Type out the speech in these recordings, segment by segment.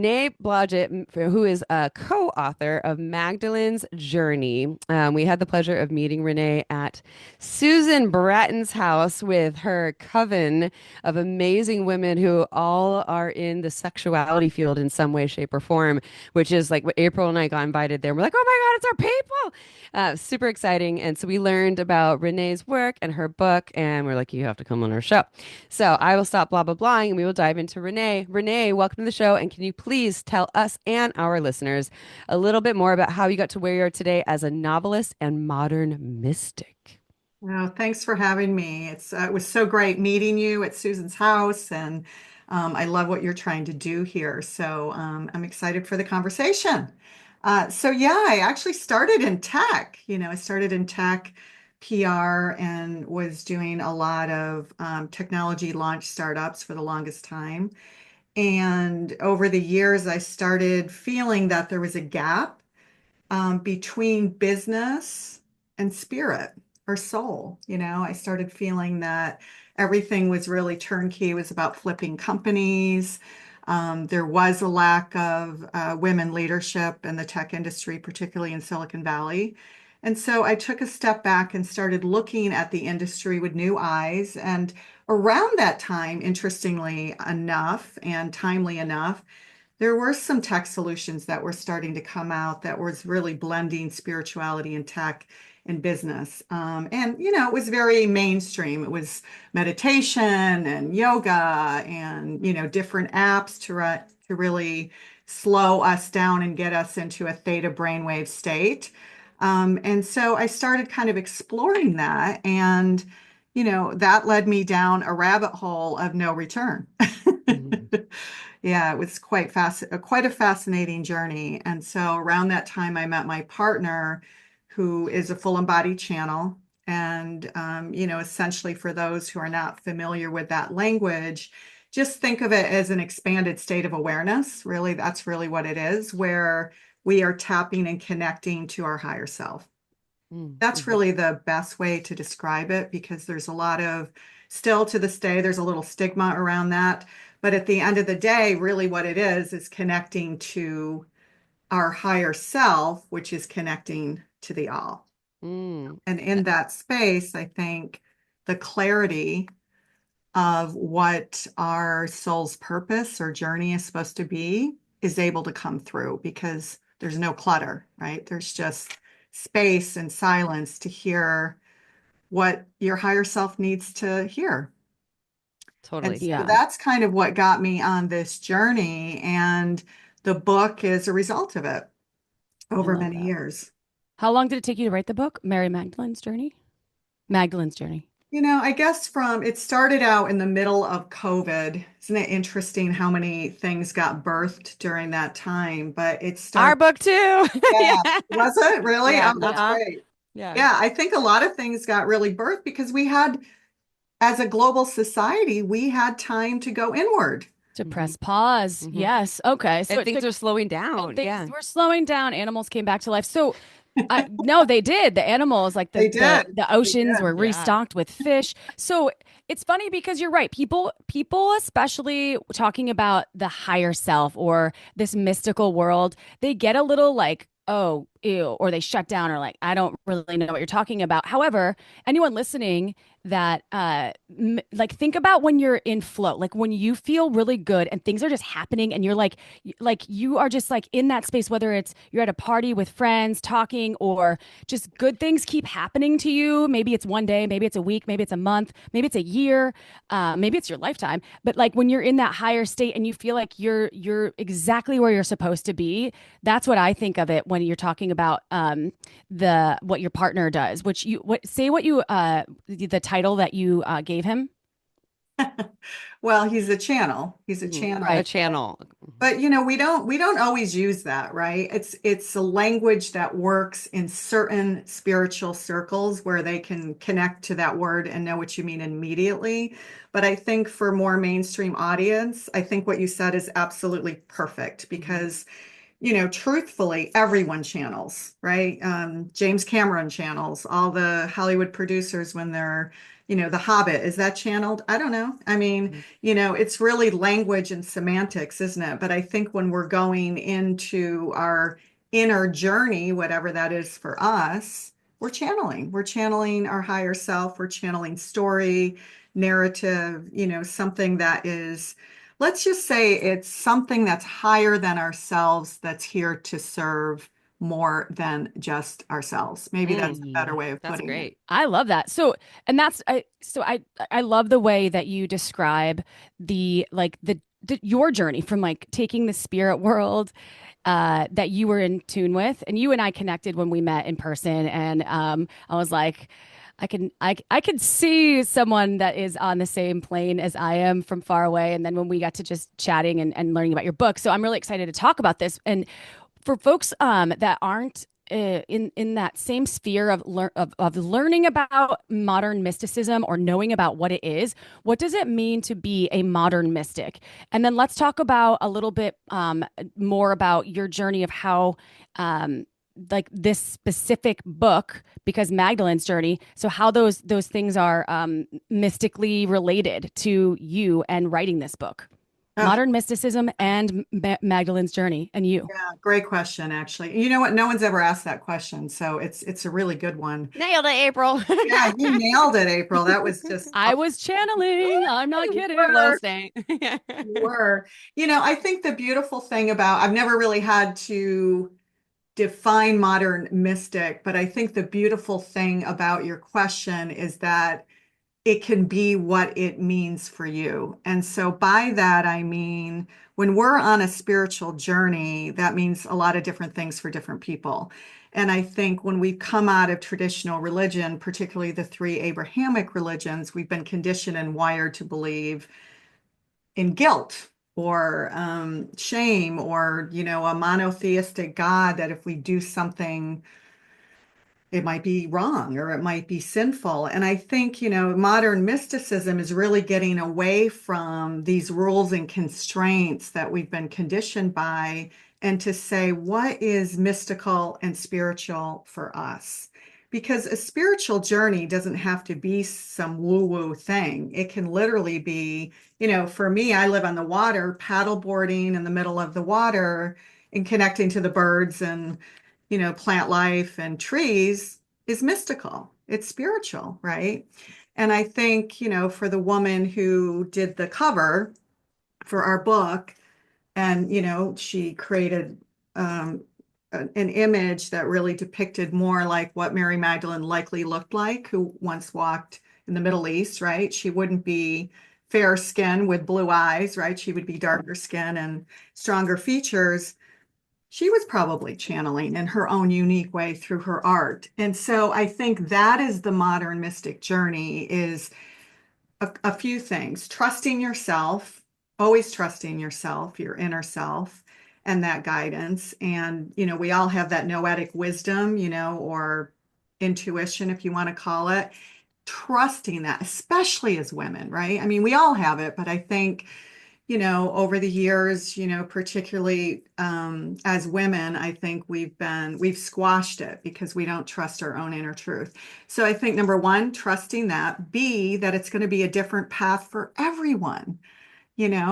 Renee Blodgett, who is a co-author of Magdalene's Journey. We had the pleasure of meeting Renee at Susan Bratton's house with her coven of amazing women who all are in the sexuality field in some way, shape, or form, which is like what April and I got invited there. We're like, oh my God, it's our people. Super exciting. And so we learned about Renee's work and her book, and we're like, you have to come on our show. So I will stop blah, blah, blahing and we will dive into Renee. Renee, welcome to the show. And can you please tell us and our listeners a little bit more about how you got to where you are today as a novelist and modern mystic? Well, thanks for having me. It was so great meeting you at Susan's house, and I love what you're trying to do here. So I'm excited for the conversation. So I actually started in tech. I started in tech PR and was doing a lot of technology launch startups for the longest time. And over the years, I started feeling that there was a gap between business and spirit or soul. I started feeling that everything was really turnkey. It was about flipping companies. There was a lack of women leadership in the tech industry, particularly in Silicon Valley. And so I took a step back and started looking at the industry with new eyes. And around that time, interestingly enough and timely enough, there were some tech solutions that were starting to come out that was really blending spirituality and tech and business. And it was very mainstream. It was meditation and yoga and, different apps to really slow us down and get us into a theta brainwave state. And so I started kind of exploring that. And, that led me down a rabbit hole of no return. Mhm. Yeah, it was quite a fascinating journey. And so around that time, I met my partner, who is a full embodied channel. And, essentially for those who are not familiar with that language, just think of it as an expanded state of awareness. Really, that's really what it is, where we are tapping and connecting to our higher self. That's Mhm. really the best way to describe it because there's a lot of, still to this day, there's a little stigma around that. But at the end of the day, really what it is connecting to our higher self, which is connecting to the all. Mm. And in that space, I think the clarity of what our soul's purpose or journey is supposed to be is able to come through because there's no clutter, right? There's just space and silence to hear what your higher self needs to hear. And Totally. so Yeah, that's kind of what got me on this journey. And the book is a result of it I over love many that. years. How long did it take you to write the book, Mary Magdalene's Journey? Magdalene's Journey. I guess it started out in the middle of COVID. Isn't it interesting how many things got birthed during that time? But it Our started, book too. yeah. Yeah. Was it really? Yeah. Oh, that's Uh-huh. great. Yeah. Yeah, I think a lot of things got really birthed because as a global society, we had time to go inward. To Hmm. press pause. Hmm. Yes. Okay. So And it things took, are slowing and down. things Yeah. were slowing down. Animals came back to life. So no, they did. The animals, like They did. the They oceans did. were Yeah. restocked with fish. So it's funny because you're right. People, especially talking about the higher self or this mystical world, they get a little like, oh, ew, or they shut down or like, I don't really know what you're talking about. However, anyone listening that like think about when you're in flow, like when you feel really good and things are just happening and you're like you are just like in that space, whether it's you're at a party with friends talking or just good things keep happening to you. Maybe it's one day, maybe it's a week, maybe it's a month, maybe it's a year, maybe it's your lifetime. But like when you're in that higher state and you feel like you're exactly where you're supposed to be, that's what I think of it when you're talking about the what your partner does. Which you what say what you the title that you gave him. Well, he's a channel. He's a Mhm. channel. A Right. channel. But we don't always use that, right? It's a language that works in certain spiritual circles where they can connect to that word and know what you mean immediately. But I think for more mainstream audience, I think what you said is absolutely perfect Mhm. because truthfully, everyone channels, right? James Cameron channels, all the Hollywood producers when they're, The Hobbit, is that channeled? I don't know. I mean, it's really language and semantics, isn't it? But I think when we're going into our inner journey, whatever that is for us, we're channeling. We're channeling our higher self. We're channeling story, narrative, something that is, let's just say it's something that's higher than ourselves, that's here to serve more than just ourselves. Maybe that's a better way of That's putting it. great. I love that. And that's I love the way that you describe your journey from like taking the spirit world that you were in tune with, and you and I connected when we met in person, and I was like, I can see someone that is on the same plane as I am from far away, and then when we got to just chatting and learning about your book, so I'm really excited to talk about this. And for folks that aren't in that same sphere of learning about modern mysticism or knowing about what it is, what does it mean to be a modern mystic? And then let's talk about a little bit more about your journey of how like this specific book, because Magdalene's journey, so how those things are mystically related to you and writing this book. Oh, Modern mysticism and Magdalene's journey and you. yeah, great question, actually. You know what? No one's ever asked that question, so it's a really good one. Nailed it, April. Yeah, you nailed it, April. That was just I was channeling. I'm not you kidding. Flow were. state. You were. I think the beautiful thing about, I've never really had to define modern mystic, but I think the beautiful thing about your question is that it can be what it means for you. And so by that, I mean, when we're on a spiritual journey, that means a lot of different things for different people. And I think when we come out of traditional religion, particularly the three Abrahamic religions, we've been conditioned and wired to believe in guilt or shame or, a monotheistic God, that if we do something it might be wrong or it might be sinful. And I think, modern mysticism is really getting away from these rules and constraints that we've been conditioned by, and to say, what is mystical and spiritual for us? Because a spiritual journey doesn't have to be some woo-woo thing. It can literally be, for me, I live on the water, paddleboarding in the middle of the water and connecting to the birds and plant life and trees is mystical. It's spiritual, right? And I think, for the woman who did the cover for our book, and, she created an image that really depicted more like what Mary Magdalene likely looked like, who once walked in the Middle East, right? She wouldn't be fair skin with blue eyes, right? She would be darker skin and stronger features. She was probably channeling in her own unique way through her art. And so I think that is the modern mystic journey, is a few things: trusting yourself, always trusting yourself, your inner self, and that guidance. And, we all have that noetic wisdom, or intuition, if you want to call it, trusting that, especially as women, right? I mean, we all have it, but I think over the years, particularly as women, I think we've squashed it because we don't trust our own inner truth. So I think number one, trusting that. B, that it's going to be a different path for everyone.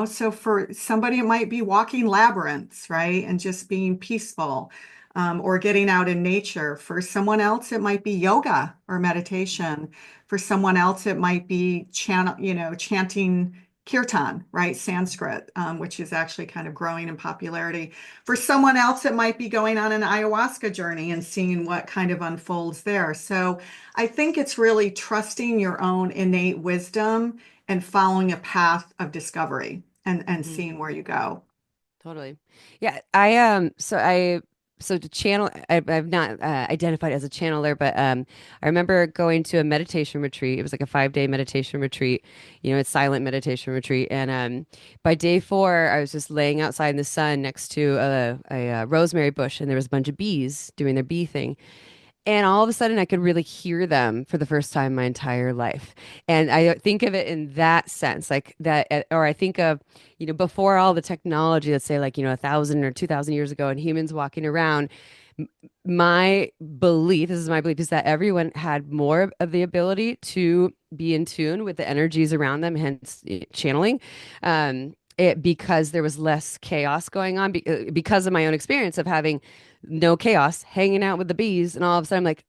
So for somebody, it might be walking labyrinths, right? And just being peaceful, or getting out in nature. For someone else, it might be yoga or meditation. For someone else, it might be chanting kirtan, right? Sanskrit, which is actually kind of growing in popularity. For someone else, it might be going on an ayahuasca journey and seeing what kind of unfolds there. So I think it's really trusting your own innate wisdom and following a path of discovery and seeing where you go. Totally. Yeah, so to channel I've not identified as a channeler, but I remember going to a meditation retreat. It was like a 5-day meditation retreat. It's silent meditation retreat. And by day 4, I was just laying outside in the sun next to a rosemary bush, and there was a bunch of bees doing their bee thing. And all of a sudden, I could really hear them for the first time in my entire life. And I think of it in that sense, like that, or I think of, before all the technology, let's say like, 1,000 or 2,000 years ago, and humans walking around, m- my belief, this is my belief, is that everyone had more of the ability to be in tune with the energies around them, hence channeling. Because there was less chaos going on because of my own experience of having no chaos, hanging out with the bees, and all of a sudden I'm like,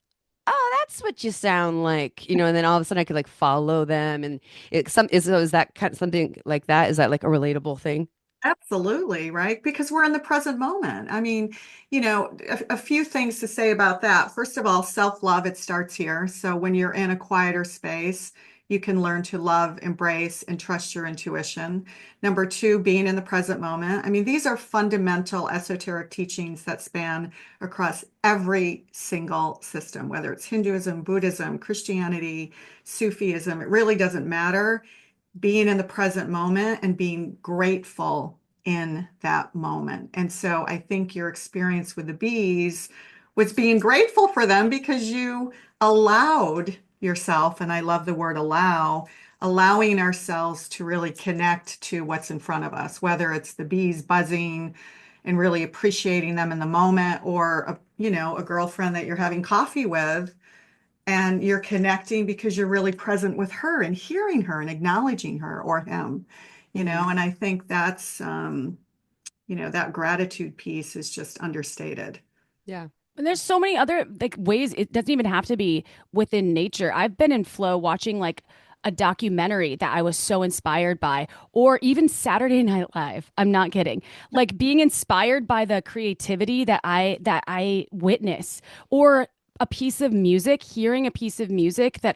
oh, that's what you sound like, and then all of a sudden I could like follow them, and is that kind of something like that? Is that like a relatable thing? Absolutely, right? Because we're in the present moment. I mean, a few things to say about that. First of all, self-love, it starts here. So when you're in a quieter space, you can learn to love, embrace, and trust your intuition. Number two, being in the present moment. I mean, these are fundamental esoteric teachings that span across every single system, whether it's Hinduism, Buddhism, Christianity, Sufism, it really doesn't matter, being in the present moment and being grateful in that moment. And so I think your experience with the bees was being grateful for them because you allowed yourself, and I love the word allow, allowing ourselves to really connect to what's in front of us, whether it's the bees buzzing and really appreciating them in the moment, or a girlfriend that you're having coffee with and you're connecting because you're really present with her and hearing her and acknowledging her or him, Hmm. and I think that's that gratitude piece is just understated. Yeah. And there's so many other like ways. It doesn't even have to be within nature. I've been in flow watching like a documentary that I was so inspired by, or even Saturday Night Live. I'm not kidding. Like being inspired by the creativity that I witness, or a piece of music, hearing a piece of music that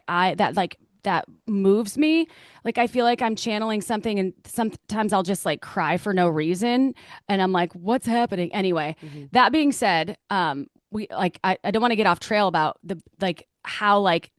moves me. Like I feel like I'm channeling something, and sometimes I'll just like cry for no reason, and I'm like, what's happening? Anyway, Hmm. that being said, we like I don't want to get off trail about the like how like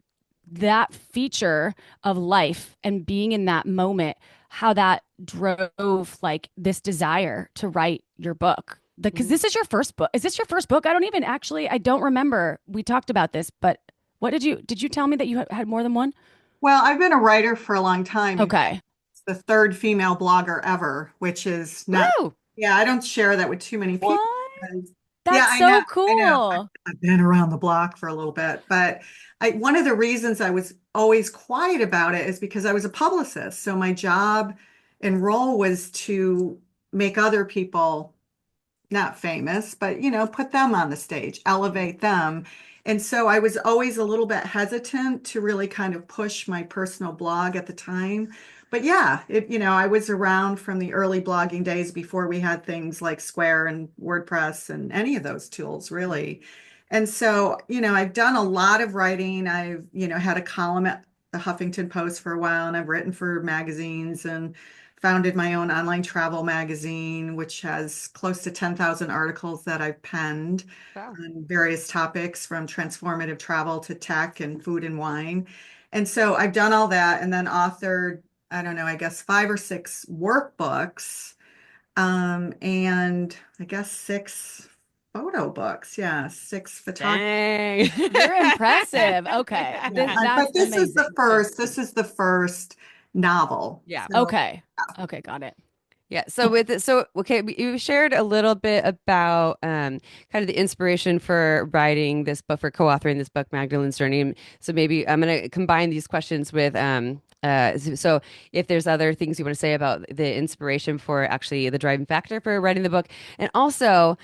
that feature of life and being in that moment, how that drove like this desire to write your book. Because Hmm. this is your first book. Is this your first book? I don't even actually, I don't remember. We talked about this, but what did you tell me that you had more than one? Well, I've been a writer for a long time. In fact, Okay. it's the third female blogger ever, which is not, Woo! yeah, I don't share that with too many people. What? Because, yeah, That's I know, so I know. cool. I've been around the block for a little bit, but one of the reasons I was always quiet about it is because I was a publicist. So my job and role was to make other people not famous, but put them on the stage, elevate them. And so I was always a little bit hesitant to really kind of push my personal blog at the time. But yeah, I was around from the early blogging days before we had things like Square and WordPress and any of those tools, really. And so, I've done a lot of writing. I've, had a column at the Huffington Post for a while, and I've written for magazines and founded my own online travel magazine, which has close to 10,000 articles that I've penned Wow. on various topics from transformative travel to tech and food and wine. And so I've done all that and then authored, I don't know, I guess 5 or 6 workbooks, and I guess 6 photo books. Yeah, 6 photography. Dang. You're impressive. Okay. But That's amazing. this is the first novel. Yeah. So Okay. Okay, got it. Yeah. So with it, so okay, you shared a little bit about kind of the inspiration for writing this book, for co-authoring this book, Magdalene's Journey. And so maybe I'm going to combine these questions with so if there's other things you want to say about the inspiration for actually the driving factor for writing the book, and also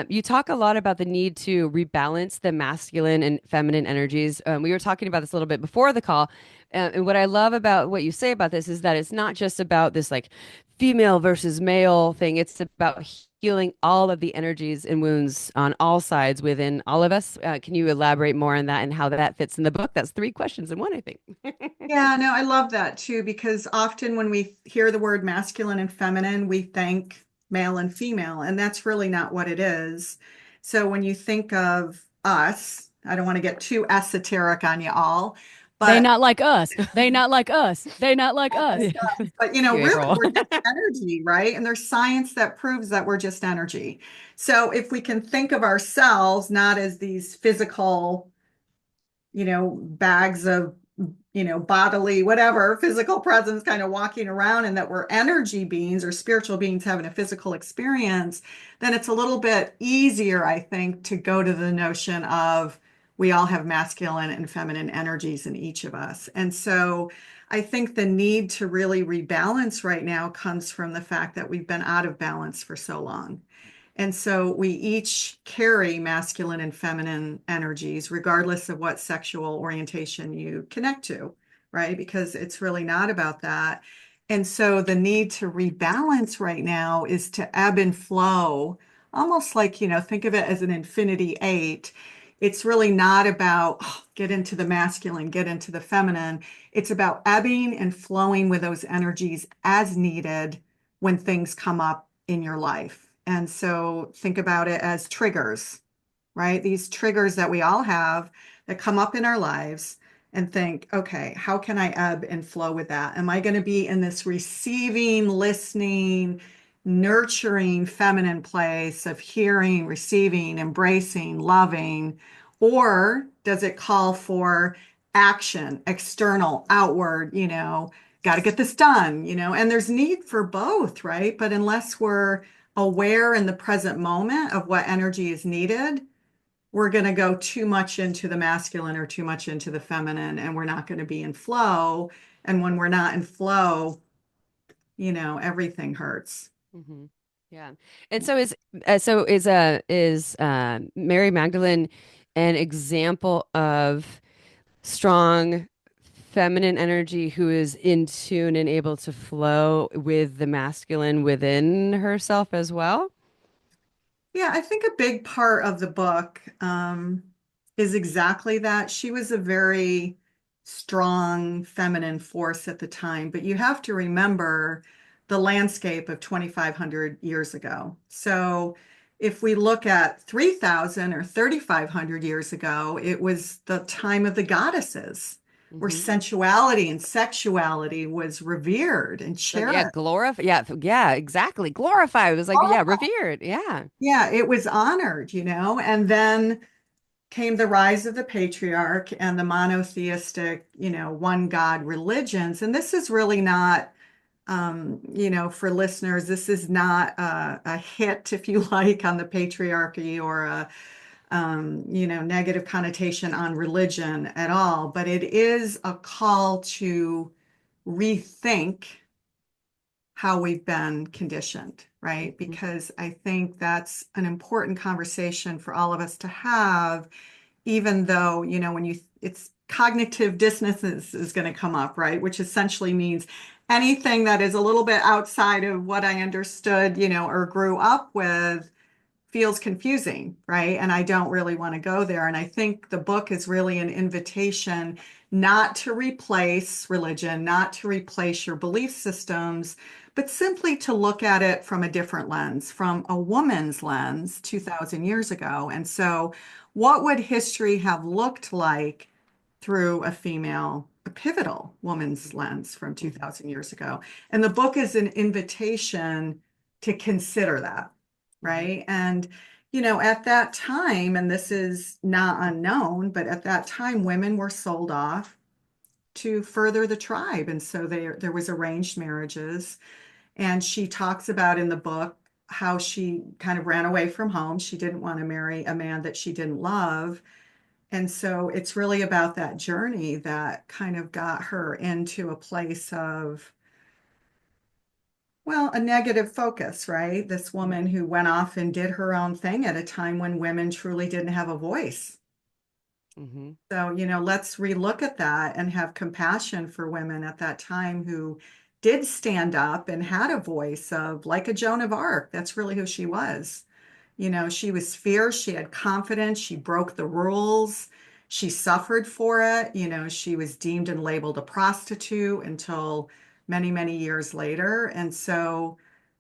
you talk a lot about the need to rebalance the masculine and feminine energies. We were talking about this a little bit before the call. And what I love about what you say about this is that it's not just about this like female versus male thing. It's about healing all of the energies and wounds on all sides within all of us. Can you elaborate more on that and how that fits in the book? That's 3 questions in one, I think. yeah, no, I love that too, because often when we hear the word masculine and feminine, we think male and female, and that's really not what it is. So when you think of us, I don't want to get too esoteric on you all, They but not like us. They not like us. They not like us. but Good really roll. we're just energy, right? And there's science that proves that we're just energy. So if we can think of ourselves not as these physical, bags of, bodily, whatever, physical presence kind of walking around, and that we're energy beings or spiritual beings having a physical experience, then it's a little bit easier, I think, to go to the notion of we all have masculine and feminine energies in each of us. And so I think the need to really rebalance right now comes from the fact that we've been out of balance for so long. And so we each carry masculine and feminine energies, regardless of what sexual orientation you connect to, right? Because it's really not about that. And so the need to rebalance right now is to ebb and flow, almost like, think of it as an infinity eight. It's really not about get into the masculine, get into the feminine. It's about ebbing and flowing with those energies as needed when things come up in your life. And so think about it as triggers, right? These triggers that we all have that come up in our lives, and think, okay, how can I ebb and flow with that? Am I going to be in this receiving, listening, nurturing, feminine place of hearing, receiving, embracing, loving? Or does it call for action, external, outward, got to get this done, and there's need for both, right? But unless we're aware in the present moment of what energy is needed, we're going to go too much into the masculine or too much into the feminine, and we're not going to be in flow. And when we're not in flow, everything hurts. Hmm. Yeah. And is Mary Magdalene an example of strong feminine energy who is in tune and able to flow with the masculine within herself as well? Yeah, I think a big part of the book is exactly that. She was a very strong feminine force at the time, but you have to remember the landscape of 2,500 years ago. So if we look at 3,000 or 3,500 years ago, it was the time of the goddesses, where Hmm. sensuality and sexuality was revered and Like, yeah, cherished. glorify. Yeah, yeah, exactly. Glorified. It was like, yeah, revered. Yeah. Yeah, it was honored, and then came the rise of the patriarch and the monotheistic, one God religions. And this is really not, for listeners, this is not a hit, if you like, on the patriarchy or a, negative connotation on religion at all. But it is a call to rethink how we've been conditioned, right? Hmm. Because I think that's an important conversation for all of us to have, even though, when it's cognitive dissonance is going to come up, right? Which essentially means anything that is a little bit outside of what I understood, or grew up with feels confusing, right? And I don't really want to go there. And I think the book is really an invitation not to replace religion, not to replace your belief systems, but simply to look at it from a different lens, from a woman's lens 2,000 years ago. And so, what would history have looked like through a pivotal woman's lens from Hmm. 2,000 years ago? And the book is an invitation to consider that, Hmm. right? And, at that time, and this is not unknown, but at that time, women were sold off to further the tribe. And so there was arranged marriages. And she talks about in the book how she kind of ran away from home. She didn't want to marry a man that she didn't love. And so it's really about that journey that kind of got her into a place of, well, a negative focus, right? This woman Hmm. who went off and did her own thing at a time when women truly didn't have a voice. Hmm. So, let's relook at that and have compassion for women at that time who did stand up and had a voice of, like a Joan of Arc. That's really who she was. She was fierce, she had confidence, she broke the rules, she suffered for it. She was deemed and labeled a prostitute until many, many years later. And so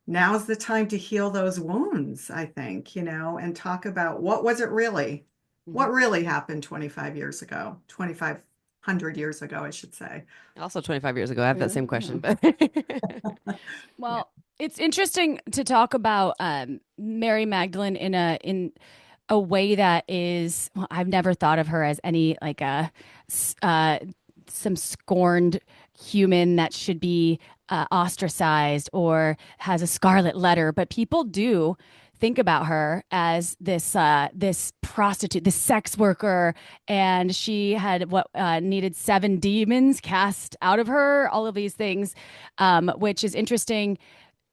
now's the time to heal those wounds, I think, and talk about what was it really? Hmm. What really happened 25 years ago, 2,500 years ago, I should say. Also, 25 years ago, I have that same question, but yeah. Well, it's interesting to talk about Mary Magdalene in a way that is, well, I've never thought of her as any like s- uh, some scorned human that should be ostracized or has a scarlet letter, but people do think about her as this prostitute, this sex worker, and she had what needed seven demons cast out of her, all of these things, which is interesting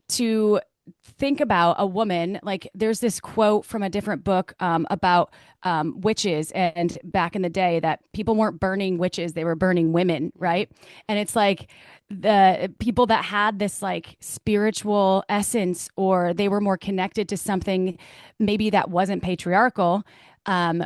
to think about a woman. Like there's this quote from a different book about witches, and back in the day that people weren't burning witches, they were burning women, right? And it's like the people that had this like spiritual essence, or they were more connected to something maybe that wasn't patriarchal,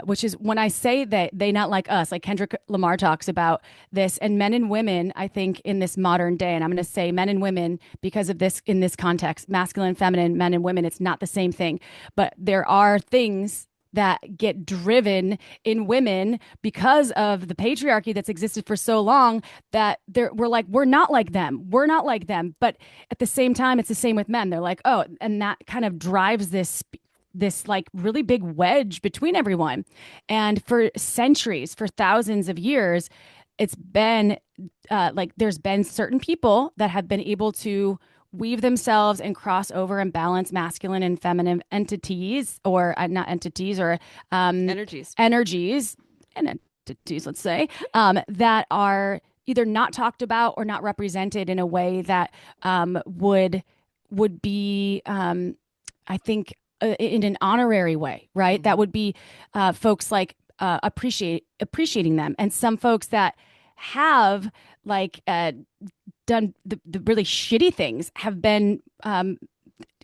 which is when I say that they not like us, like Kendrick Lamar talks about this, and men and women, I think in this modern day, and I'm going to say men and women because of this in this context, masculine, feminine, men and women, it's not the same thing, but there are things that get driven in women because of the patriarchy that's existed for so long that we're like, we're not like them. We're not like them. But at the same time, it's the same with men. They're like, oh, and that kind of drives this like really big wedge between everyone. And for centuries, for thousands of years, it's been like there's been certain people that have been able to weave themselves and cross over and balance masculine and feminine entities, or not entities, or Energies. energies and entities, let's say, that are either not talked about or not represented in a way that would be, I think, in an honorary way, right? That would be folks like appreciating them, and some folks that have like done the really shitty things have been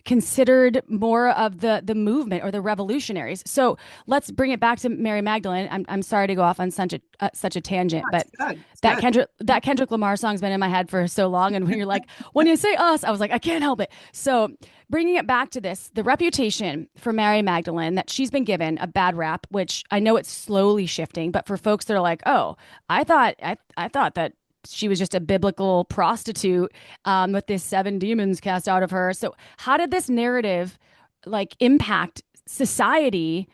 considered more of the movement or the revolutionaries. So let's bring it back to Mary Magdalene. I'm sorry to go off on such a tangent, It's but good. It's good. That Kendrick Lamar song's been in my head for so long, and when you're like, when you say us, I was like, I can't help it. So bringing it back to this, the reputation for Mary Magdalene, that she's been given a bad rap, which I know it's slowly shifting, but for folks that are like, oh, I thought that she was just a biblical prostitute with this seven demons cast out of her. So how did this narrative like impact society,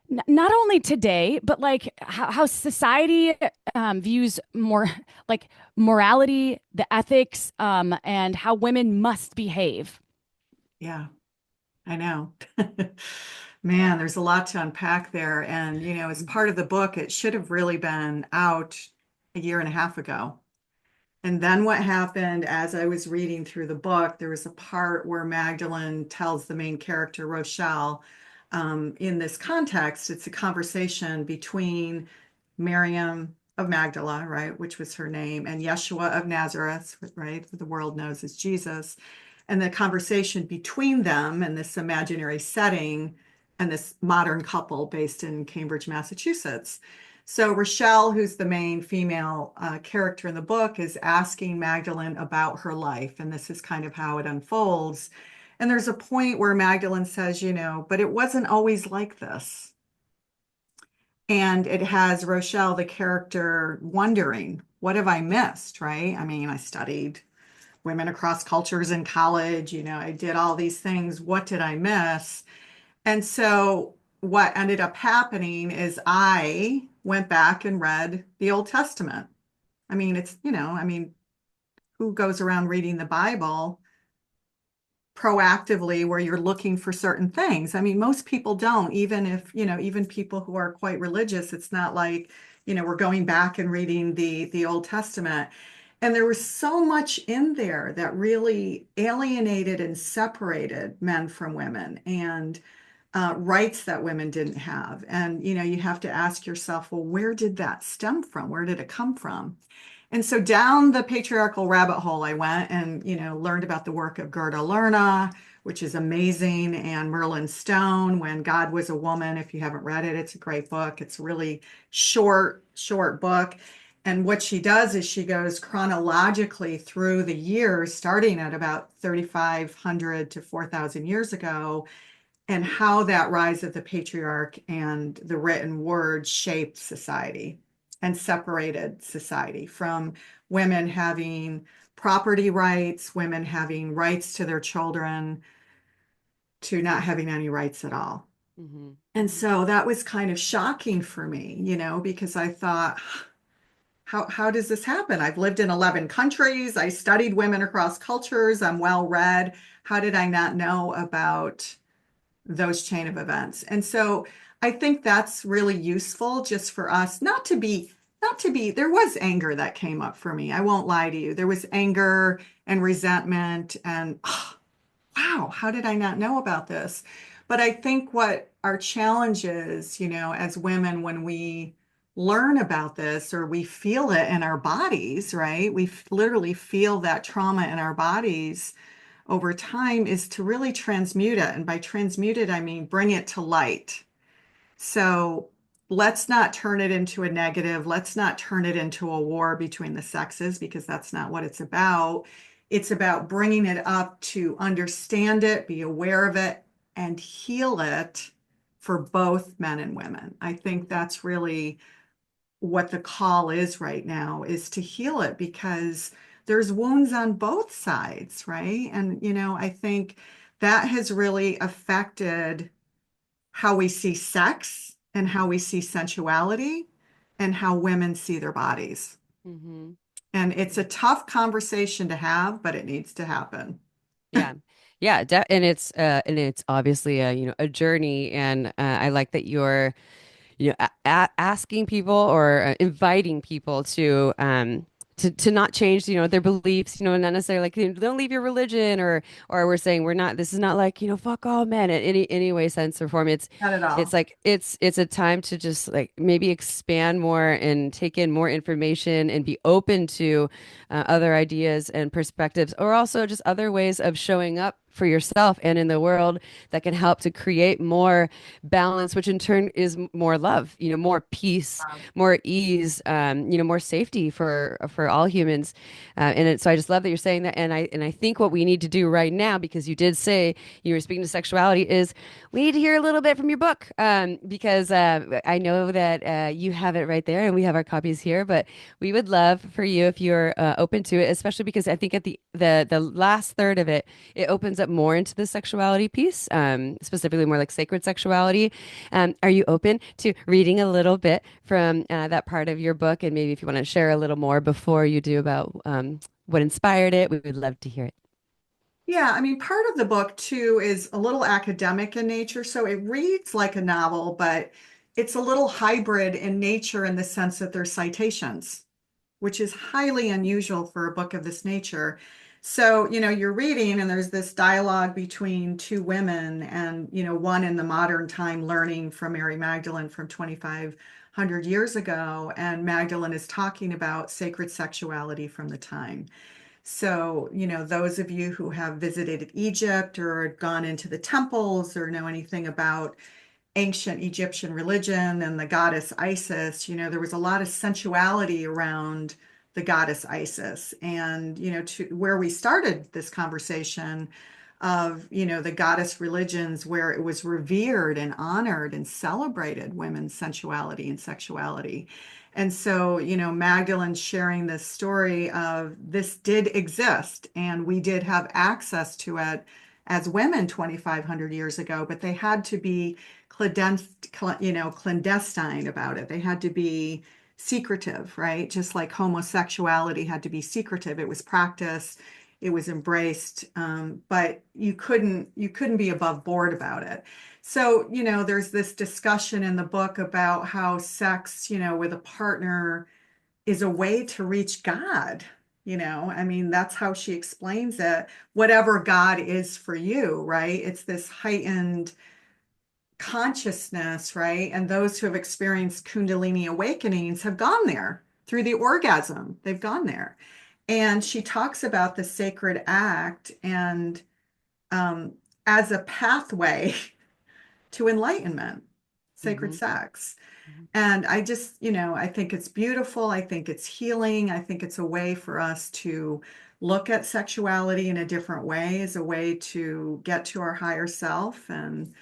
not only today, but like how society views more like morality, the ethics, and how women must behave? Yeah, I know. Man, there's a lot to unpack there. And, as part of the book, it should have really been out a year and a half ago. And then what happened as I was reading through the book, there was a part where Magdalene tells the main character, Rochelle, in this context, it's a conversation between Miriam of Magdala, right, which was her name, and Yeshua of Nazareth, right, who the world knows as Jesus. And the conversation between them in this imaginary setting and this modern couple based in Cambridge, Massachusetts. So Rochelle, who's the main female character in the book, is asking Magdalene about her life. And this is kind of how it unfolds. And there's a point where Magdalene says, but it wasn't always like this. And it has Rochelle, the character, wondering, what have I missed, right? I mean, I studied women across cultures in college, I did all these things. What did I miss? And so what ended up happening is I went back and read the Old Testament. I mean, who goes around reading the Bible proactively where you're looking for certain things? I mean, most people don't, even if, even people who are quite religious, it's not like, we're going back and reading the Old Testament. And there was so much in there that really alienated and separated men from women, and rights that women didn't have. And, you have to ask yourself, well, where did that stem from? Where did it come from? And so down the patriarchal rabbit hole I went, and, learned about the work of Gerda Lerna, which is amazing, and Merlin Stone, When God Was a Woman. If you haven't read it, it's a great book. It's a really short book. And what she does is she goes chronologically through the years, starting at about 3,500 to 4,000 years ago, and how that rise of the patriarch and the written word shaped society and separated society from women having property rights, women having rights to their children, to not having any rights at all. Hmm. And so that was kind of shocking for me, because I thought, how does this happen? I've lived in 11 countries. I studied women across cultures. I'm well read. How did I not know about those chain of events? And so I think that's really useful just for us not to be, there was anger that came up for me. I won't lie to you. There was anger and resentment and, oh, wow, how did I not know about this? But I think what our challenge is, as women, when we learn about this or we feel it in our bodies, right? We literally feel that trauma in our bodies over time is to really transmute it. And by transmute it, I mean bring it to light. So let's not turn it into a negative. Let's not turn it into a war between the sexes because that's not what it's about. It's about bringing it up to understand it, be aware of it, and heal it for both men and women. I think that's really what the call is right now is to heal it because there's wounds on both sides, right? And, I think that has really affected how we see sex and how we see sensuality and how women see their bodies. Hmm. And it's a tough conversation to have, but it needs to happen. Yeah. Yeah, and it's obviously a, a journey, and I like that you're, asking people or inviting people to not change, their beliefs, not necessarily like, don't leave your religion, or we're saying we're not, this is not like, fuck all men in any way, sense, or form. Not at It's all. like it's a time to just like maybe expand more and take in more information and be open to other ideas and perspectives, or also just other ways of showing up for yourself and in the world that can help to create more balance, which in turn is more love, more peace, more ease, more safety for all humans. So I just love that you're saying that, and I think what we need to do right now, because you did say you were speaking to sexuality, is we need to hear a little bit from your book, because I know that you have it right there, and we have our copies here, but we would love for you if you're open to it, especially because I think at the last third of it, it opens up more into the sexuality piece, specifically more like sacred sexuality. Are you open to reading a little bit from that part of your book? And maybe if you want to share a little more before you do about what inspired it, we would love to hear it. Yeah, I mean, part of the book too is a little academic in nature. So it reads like a novel, but it's a little hybrid in nature in the sense that there's citations, which is highly unusual for a book of this nature. So, you're reading and there's this dialogue between two women and, one in the modern time learning from Mary Magdalene from 2,500 years ago. And Magdalene is talking about sacred sexuality from the time. So, those of you who have visited Egypt or gone into the temples or know anything about ancient Egyptian religion and the goddess Isis, there was a lot of sensuality around the goddess Isis. And, to where we started this conversation of, the goddess religions where it was revered and honored and celebrated women's sensuality and sexuality. And so, Magdalene's sharing this story of this did exist and we did have access to it as women 2,500 years ago, but they had to be clandestine about it. They had to be secretive, right? Just like homosexuality had to be secretive. It was practiced, it was embraced, but you couldn't be above board about it. So, there's this discussion in the book about how sex, with a partner is a way to reach God. I mean, that's how she explains it. Whatever God is for you, right? It's this heightened consciousness, right? And those who have experienced Kundalini awakenings have gone there through the orgasm. They've gone there. And she talks about the sacred act and um, as a pathway to enlightenment, sacred Hmm. sex. And I just, I think it's beautiful. I think it's healing. I think it's a way for us to look at sexuality in a different way, as a way to get to our higher self and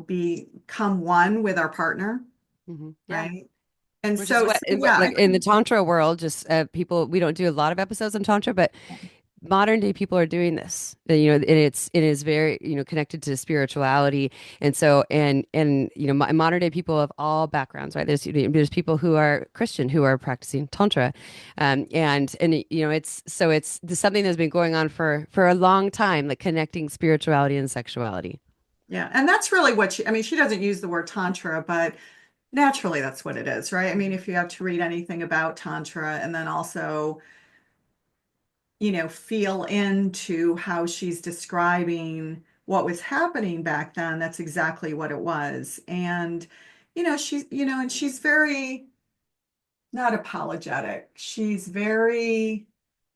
become one with our partner, Yeah. right? And Which is so, what, so yeah, like in the Tantra world, just people, we don't do a lot of episodes on Tantra, but modern day people are doing this. And it is very, connected to spirituality. And so, modern day people of all backgrounds, right? There's people who are Christian who are practicing Tantra. It's something that's been going on for a long time, like connecting spirituality and sexuality. Yeah. And that's really what I mean, she doesn't use the word tantra, but naturally that's what it is, right? I mean, if you have to read anything about tantra and then also, feel into how she's describing what was happening back then, that's exactly what it was. And, and she's very not apologetic. She's very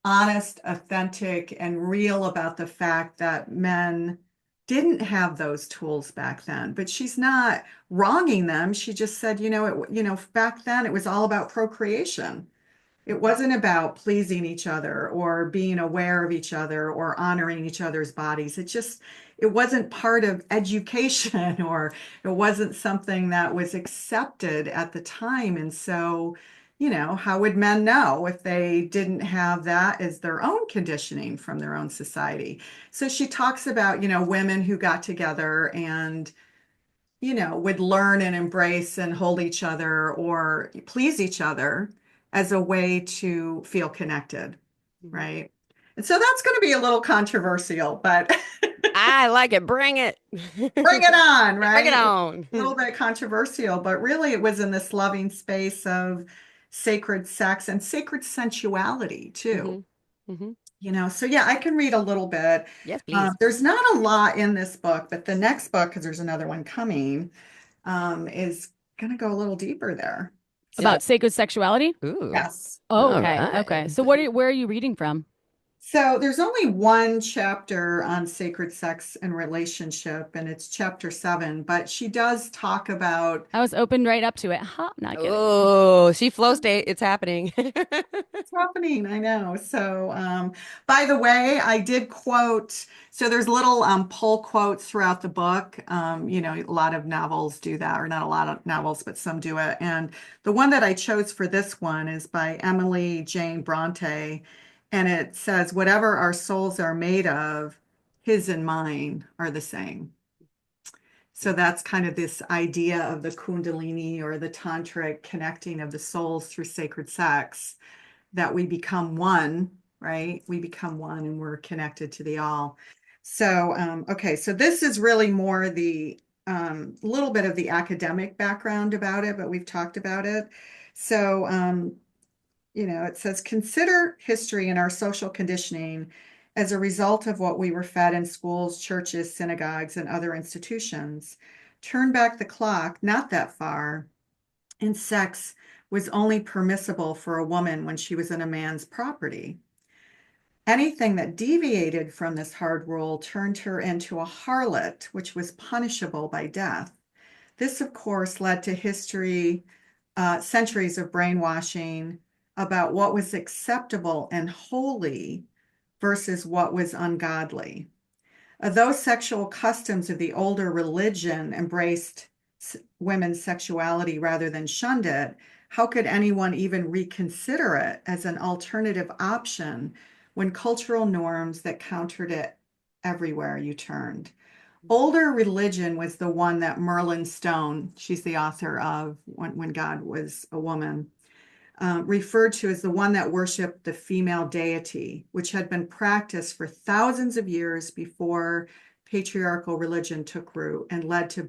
honest, authentic, and real about the fact that men didn't have those tools back then. But she's not wronging them. She just said, back then it was all about procreation. It wasn't about pleasing each other or being aware of each other or honoring each other's bodies. It wasn't part of education or it wasn't something that was accepted at the time. And so, how would men know if they didn't have that as their own conditioning from their own society? So she talks about, women who got together and would learn and embrace and hold each other or please each other as a way to feel connected, Mhm. right? And so that's going to be a little controversial, but I like it. Bring it. bring it on, Bring it right? It's on. a little bit controversial, but really it was in this loving space of sacred sex and sacred sensuality too. Hmm. Hmm. So yeah, I can read a little bit. Yes, please. There's not a lot in this book, but the next book, because there's another one coming, is going to go a little deeper there. So, About sacred sexuality? Ooh. yes. Oh, All okay. Okay. right. So where are you reading from? So, there's only one chapter on sacred sex and relationship, and it's chapter 7, but she does talk about I was open right up to it. Ha, not kidding. Oh, she flow state. It's happening. what's happening. I know. So, by the way, I did quote, so there's little pull quotes throughout the book. A lot of novels do that, or not a lot of novels, but some do it. And the one that I chose for this one is by Emily Jane Bronte. And it says, whatever our souls are made of, his and mine are the same. So that's kind of this idea of the Kundalini or the tantric connecting of the souls through sacred sex, that we become one, right? We become one and we're connected to the all. So, okay, so this is really more the little bit of the academic background about it, but we've talked about it. So, it says, consider history and our social conditioning as a result of what we were fed in schools, churches, synagogues, and other institutions. Turn back the clock, not that far, and sex was only permissible for a woman when she was in a man's property. Anything that deviated from this hard rule turned her into a harlot, which was punishable by death. This, of course, led to centuries of brainwashing about what was acceptable and holy versus what was ungodly. Those sexual customs of the older religion embraced women's sexuality rather than shunned it, how could anyone even reconsider it as an alternative option when cultural norms that countered it everywhere you turned? Older religion was the one that Merlin Stone, she's the author of When God Was a Woman, referred to as the one that worshiped the female deity, which had been practiced for thousands of years before patriarchal religion took root and led to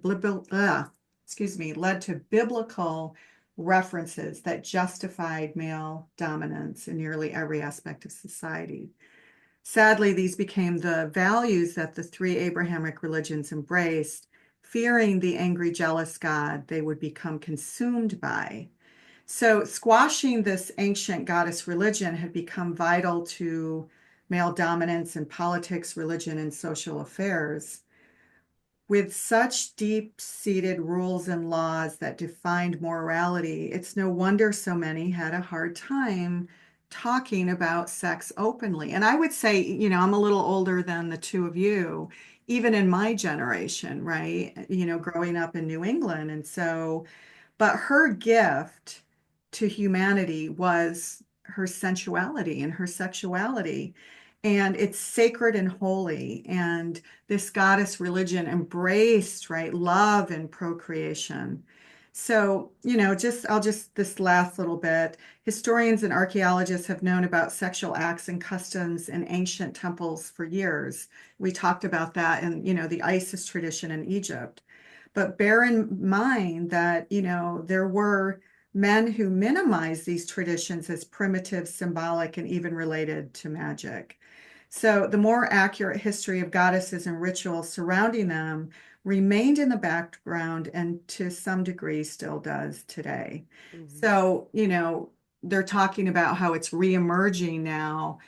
biblical references that justified male dominance in nearly every aspect of society. Sadly, these became the values that the three Abrahamic religions embraced, fearing the angry, jealous God they would become consumed by. So, squashing this ancient goddess religion had become vital to male dominance in politics, religion, and social affairs. With such deep-seated rules and laws that defined morality, it's no wonder so many had a hard time talking about sex openly. And I would say, I'm a little older than the two of you, even in my generation, right? Growing up in New England. And so, but her gift to humanity was her sensuality and her sexuality. and it's sacred and holy. And this goddess religion embraced, right, love and procreation. So, I'll just this last little bit. Historians and archaeologists have known about sexual acts and customs in ancient temples for years. We talked about that in, the Isis tradition in Egypt. But bear in mind that, there were men who minimized these traditions as primitive, symbolic, and even related to magic. So the more accurate history of goddesses and rituals surrounding them remained in the background and to some degree still does today. Mhm. So, they're talking about how it's reemerging now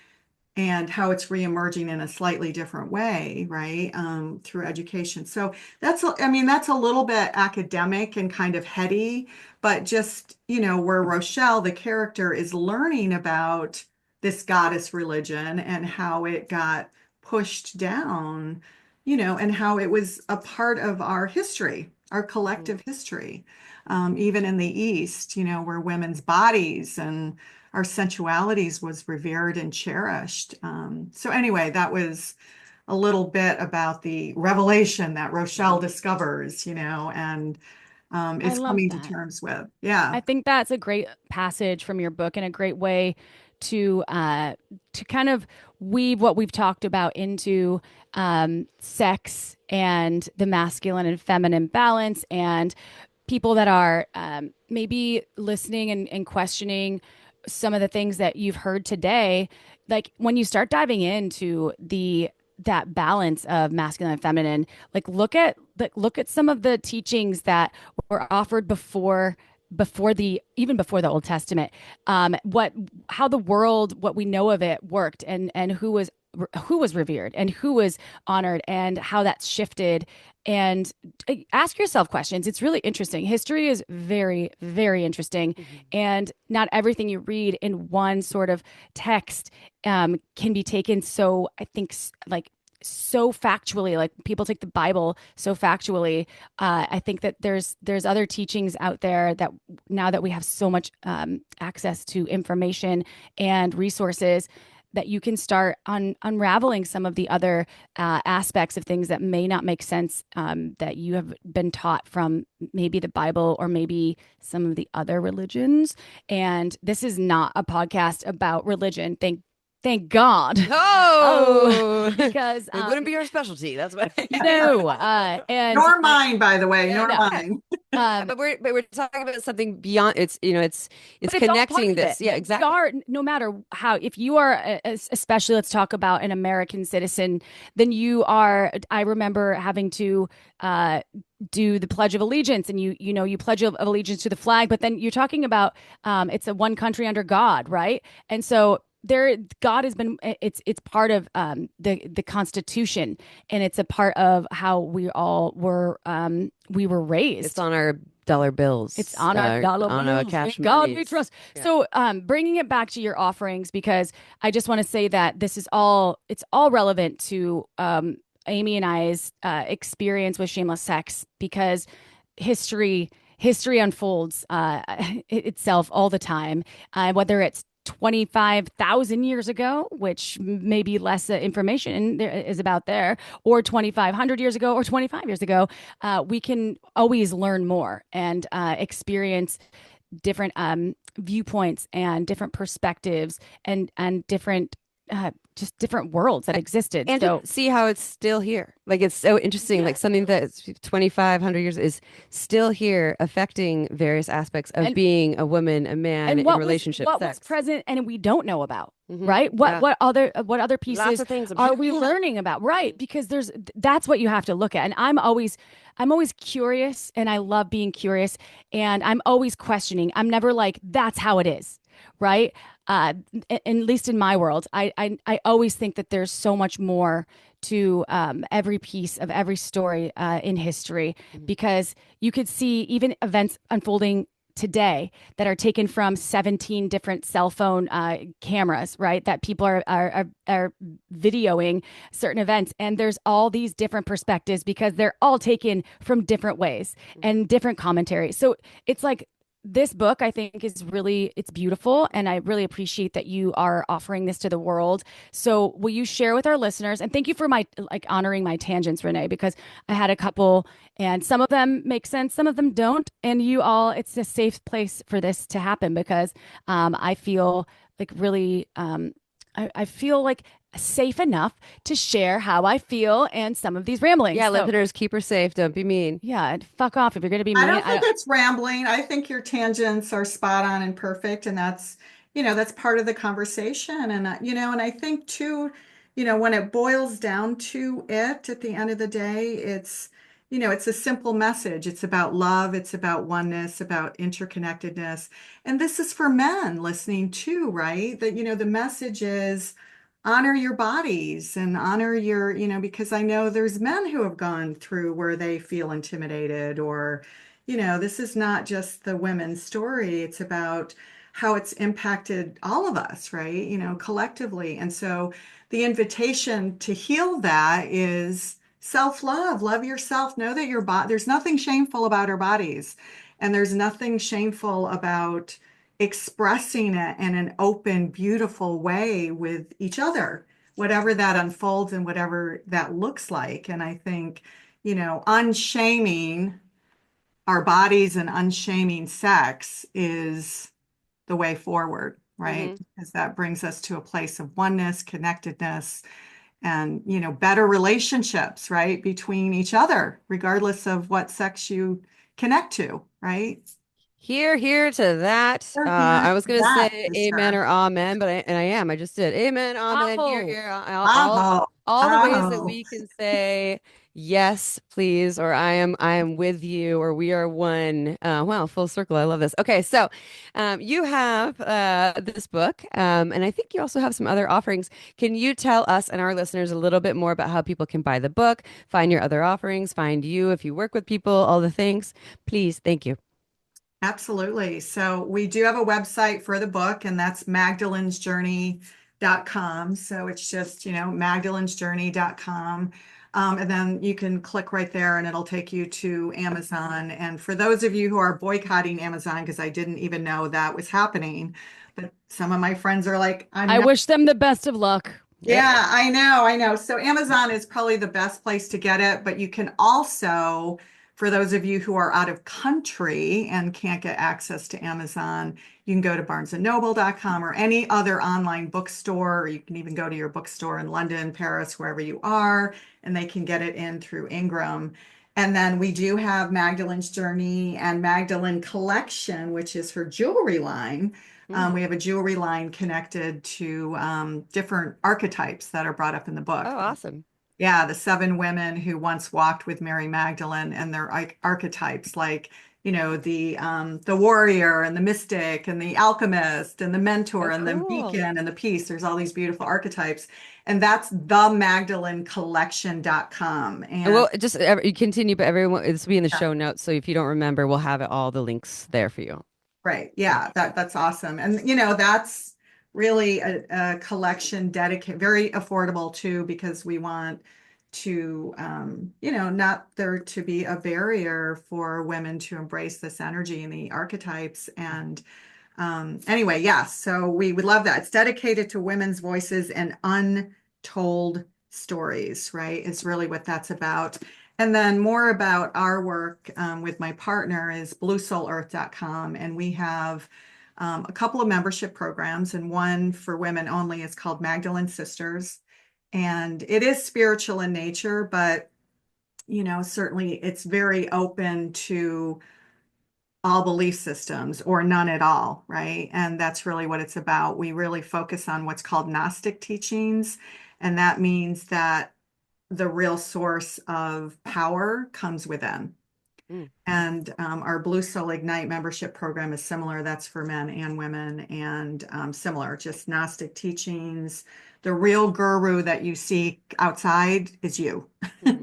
and how it's reemerging in a slightly different way, right? Through education. So that's a little bit academic and kind of heady, but just, where Rochelle, the character, is learning about this goddess religion and how it got pushed down, and how it was a part of our history, our collective history, even in the East, where women's bodies and our sensualities was revered and cherished. So anyway, that was a little bit about the revelation that Rochelle discovers, and I is love coming to that. terms with. Yeah. I think that's a great passage from your book and a great way to kind of weave what we've talked about into sex and the masculine and feminine balance, and people that are maybe listening and questioning some of the things that you've heard today. Like when you start diving into that balance of masculine and feminine, look at some of the teachings that were offered before the Old Testament, how the world, what we know of it, worked, and who was revered and who was honored, and how that's shifted. And ask yourself questions. It's really interesting. History is very, very interesting, Mhm. and not everything you read in one sort of text can be taken. So I think like so factually, like people take the Bible so factually. I think that there's other teachings out there that now that we have so much access to information and resources, that you can start unraveling some of the other aspects of things that may not make sense, that you have been taught from maybe the Bible or maybe some of the other religions. And this is not a podcast about religion. Thank God. Oh, Oh, because it wouldn't be our specialty. That's what. no, and Nor mine, by the way, Yeah, nor no, mine. um, but we're talking about something beyond. It's but it's all part connecting of it. this. Yeah, We exactly. are, no matter how, if you are, especially let's talk about an American citizen, then you are, I remember having to do the Pledge of Allegiance, and you pledge of allegiance to the flag, but then you're talking about it's a one country under God, right? And so God has been, it's part of the Constitution, and it's a part of how we were It's raised. on our dollar bills. It's on our dollar On our bills. In cash God we monies. trust. Yeah. So, bringing it back to your offerings, because I just want to say that it's all relevant to Amy and I's experience with shameless sex, because history unfolds itself all the time, whether it's 25,000 years ago, which maybe less information there is about there, or 2,500 years ago, or 25 years ago. We can always learn more and experience different viewpoints and different perspectives, and different just different worlds that existed. And to So see how it's still here. Like it's so interesting. yeah, Like something that's 2,500 years is still here, affecting various aspects of and being a woman, a man and in what relationship, was sex. present and we don't know about, Hmm. right? what Yeah. what other what other Lots pieces of things. I'm are sure. we learning about, right? Because that's what you have to look at. And I'm always curious, and I love being curious, and I'm always questioning. I'm never like, that's how it is, right? At least in my world, I always think that there's so much more to every piece of every story in history, Mhm. because you could see even events unfolding today that are taken from 17 different cell phone cameras, right? That people are videoing certain events, and there's all these different perspectives because they're all taken from different ways Mhm. and different commentary. So it's like this book I think is really it's beautiful, and I really appreciate that you are offering this to the world. So will you share with our listeners, and thank you for my like honoring my tangents, Renee, because I had a couple and some of them make sense, some of them don't. And you all, it's a safe place for this to happen because I feel like really I feel like safe enough to share how I feel and some of these ramblings. Yeah, So listeners, keep her safe. Don't be mean. yeah, and fuck off if you're gonna be I mean. don't I think don't. it's rambling. I think your tangents are spot on and perfect, and that's part of the conversation. And and I think too, when it boils down to it, at the end of the day, it's a simple message. It's about love, it's about oneness, about interconnectedness. And this is for men listening too, right? That, the message is honor your bodies and honor because I know there's men who have gone through where they feel intimidated or, this is not just the women's story. It's about how it's impacted all of us, right? Collectively. And so the invitation to heal that is self-love, love yourself, know that your body, there's nothing shameful about our bodies. And there's nothing shameful about expressing it in an open, beautiful way with each other, whatever that unfolds and whatever that looks like. And I think, unshaming our bodies and unshaming sex is the way forward, right? Hmm. Because that brings us to a place of oneness, connectedness, and, better relationships, right? Between each other, regardless of what sex you connect to, right? Here to that. We're here I was for gonna that, say amen sister. or amen, but I am. I just did amen, amen. Here, Aho. here. Aho, All the ways that aho. we can say yes, please, or I am with you, or we are one. Wow, full circle. I love this. Okay, so you have this book, and I think you also have some other offerings. Can you tell us and our listeners a little bit more about how people can buy the book, find your other offerings, find you if you work with people, all the things? Please, thank you. Absolutely. So we do have a website for the book, and that's magdalenesjourney.com. So it's just, magdalenesjourney.com. And then you can click right there and it'll take you to Amazon. And for those of you who are boycotting Amazon, because I didn't even know that was happening, but some of my friends are like, I'm I not. wish them the best of luck. Yep. Yeah, I know, I know. So Amazon is probably the best place to get it, but you can also, for those of you who are out of country and can't get access to Amazon, you can go to barnesandnoble.com or any other online bookstore, or you can even go to your bookstore in London, Paris, wherever you are, and they can get it in through Ingram. And then we do have Magdalene's Journey and Magdalene Collection, which is her jewelry line. Mm. We have a jewelry line connected to different archetypes that are brought up in the book. Oh, awesome. Yeah, the seven women who once walked with Mary Magdalene and their archetypes, like the warrior and the mystic and the alchemist and the mentor Oh, and the cool. beacon and the peace. There's all these beautiful archetypes, and that's themagdalenecollection.com. And And we'll just you continue, but everyone, this will be in the show notes. So if you don't remember, we'll have all the links there for you. right. Yeah, that's awesome. And that's really a collection dedicated, very affordable too, because we want to not there to be a barrier for women to embrace this energy and the archetypes. And anyway, yes, so we would love that. It's dedicated to women's voices and untold stories, right? Is really what that's about. And then more about our work with my partner is bluesoulearth.com. And we have a couple of membership programs, and one for women only is called Magdalene Sisters. And it is spiritual in nature, but, certainly it's very open to all belief systems or none at all, right? And that's really what it's about. We really focus on what's called Gnostic teachings. And that means that the real source of power comes within. Mm. And our Blue Soul Ignite membership program is similar. That's for men and women, and similar, just Gnostic teachings. The real guru that you seek outside is you. Hmm.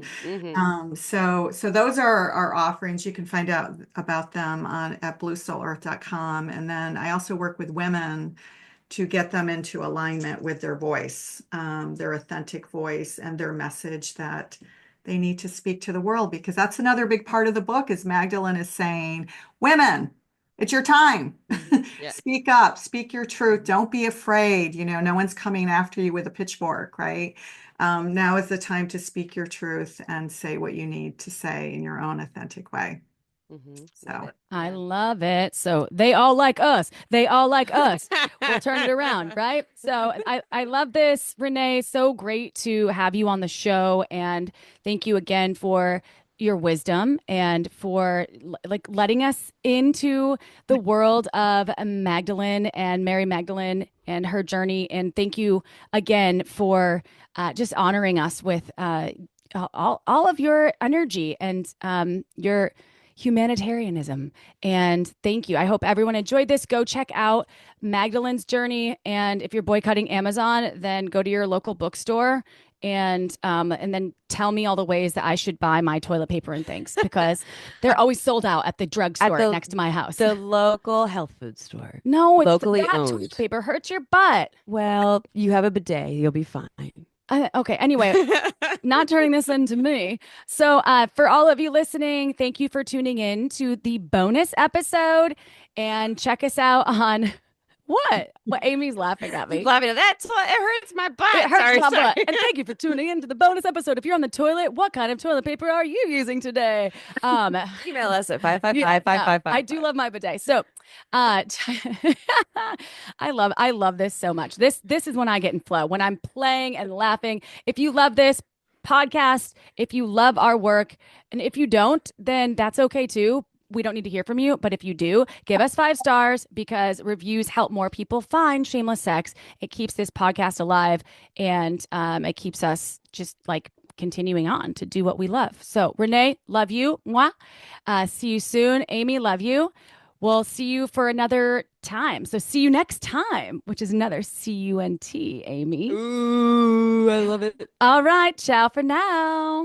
Hmm. So those are our offerings. You can find out about them at bluesoulearth.com. And then I also work with women to get them into alignment with their voice, their authentic voice and their message that they need to speak to the world, because that's another big part of the book is Magdalene is saying, women, It's your time. Yeah. Speak up, speak your truth. Don't be afraid. No one's coming after you with a pitchfork, right? Now is the time to speak your truth and say what you need to say in your own authentic way. Love So, it. I Yeah. love it. So they all like us. They all like us. We'll turn it around, right? So I love this, Renee. So great to have you on the show. And thank you again for your wisdom and for like letting us into the world of Magdalene and Mary Magdalene and her journey. And thank you again for just honoring us with all of your energy and your humanitarianism. And thank you. I hope everyone enjoyed this. Go check out Magdalene's journey. And if you're boycotting Amazon, then go to your local bookstore and then tell me all the ways that I should buy my toilet paper and things because they're always sold out at the At drugstore next to my house. the local health food store, No, it's locally that owned. toilet paper hurts your butt. Well, you have a bidet, you'll be fine. Okay. Anyway, not turning this into me. So, for all of you listening, thank you for tuning in to the bonus episode and check us out on what? What Amy's laughing at Keep me. laughing. That's what it hurts my butt. It hurts Sorry, my sorry. butt. And thank you for tuning in to the bonus episode. If you're on the toilet, what kind of toilet paper are you using today? Um, Email us at 555 yeah, 5555. I do love my bidet. So, I love this so much. This is when I get in flow, when I'm playing and laughing. If you love this podcast, if you love our work, and if you don't, then that's okay too. We don't need to hear from you, but if you do, give us 5 stars because reviews help more people find Shameless Sex. It keeps this podcast alive and it keeps us just like continuing on to do what we love. So, Renee, love you. Mwah. See you soon. Amy, love you. We'll see you for another time. So, see you next time, which is another CUNT, Amy. Ooh, I love it. All right. Ciao for now.